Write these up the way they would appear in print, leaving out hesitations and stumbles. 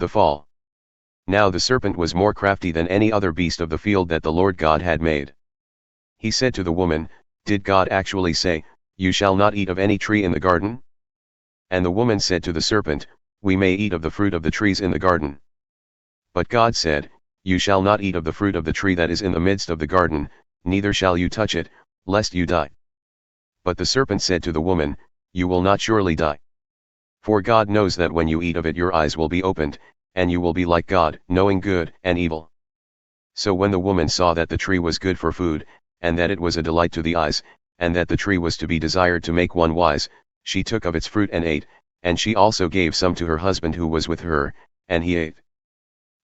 The fall. Now the serpent was more crafty than any other beast of the field that the Lord God had made. He said to the woman, "Did God actually say, 'You shall not eat of any tree in the garden'?" And the woman said to the serpent, "We may eat of the fruit of the trees in the garden. But God said, 'You shall not eat of the fruit of the tree that is in the midst of the garden, neither shall you touch it, lest you die.' But the serpent said to the woman, 'You will not surely die. For God knows that when you eat of it your eyes will be opened, and you will be like God, knowing good and evil.' So when the woman saw that the tree was good for food, and that it was a delight to the eyes, and that the tree was to be desired to make one wise, she took of its fruit and ate, and she also gave some to her husband who was with her, and he ate.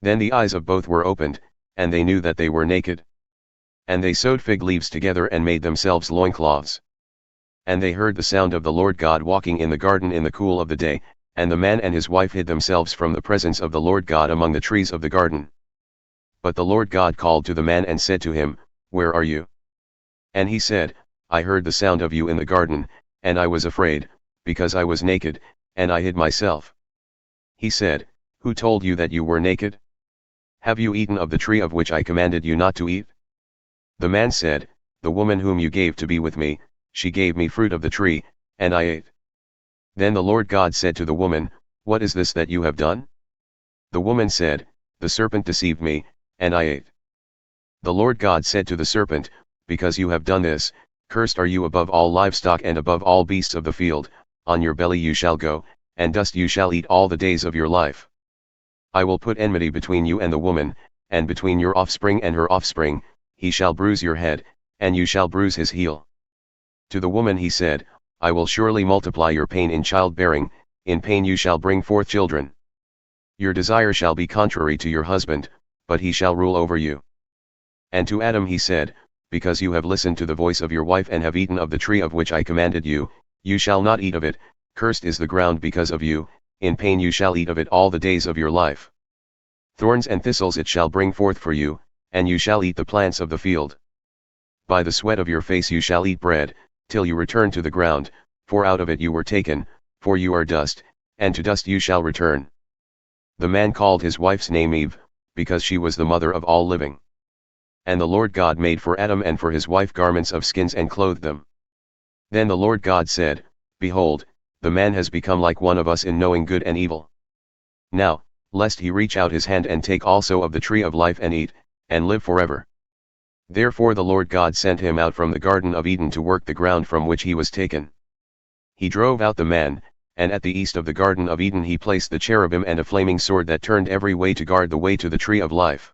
Then the eyes of both were opened, and they knew that they were naked. And they sewed fig leaves together and made themselves loincloths. And they heard the sound of the Lord God walking in the garden in the cool of the day, and the man and his wife hid themselves from the presence of the Lord God among the trees of the garden. But the Lord God called to the man and said to him, "Where are you?" And he said, "I heard the sound of you in the garden, and I was afraid, because I was naked, and I hid myself." He said, "Who told you that you were naked? Have you eaten of the tree of which I commanded you not to eat?" The man said, "The woman whom you gave to be with me, she gave me fruit of the tree, and I ate." Then the Lord God said to the woman, "What is this that you have done?" The woman said, "The serpent deceived me, and I ate." The Lord God said to the serpent, "Because you have done this, cursed are you above all livestock and above all beasts of the field, on your belly you shall go, and dust you shall eat all the days of your life. I will put enmity between you and the woman, and between your offspring and her offspring, he shall bruise your head, and you shall bruise his heel." To the woman he said, "I will surely multiply your pain in childbearing, in pain you shall bring forth children. Your desire shall be contrary to your husband, but he shall rule over you." And to Adam he said, "Because you have listened to the voice of your wife and have eaten of the tree of which I commanded you, you shall not eat of it, cursed is the ground because of you, in pain you shall eat of it all the days of your life. Thorns and thistles it shall bring forth for you, and you shall eat the plants of the field. By the sweat of your face you shall eat bread, till you return to the ground, for out of it you were taken, for you are dust, and to dust you shall return." The man called his wife's name Eve, because she was the mother of all living. And the Lord God made for Adam and for his wife garments of skins and clothed them. Then the Lord God said, "Behold, the man has become like one of us in knowing good and evil. Now, lest he reach out his hand and take also of the tree of life and eat, and live forever." Therefore the Lord God sent him out from the Garden of Eden to work the ground from which he was taken. He drove out the man, and at the east of the Garden of Eden he placed the cherubim and a flaming sword that turned every way to guard the way to the tree of life.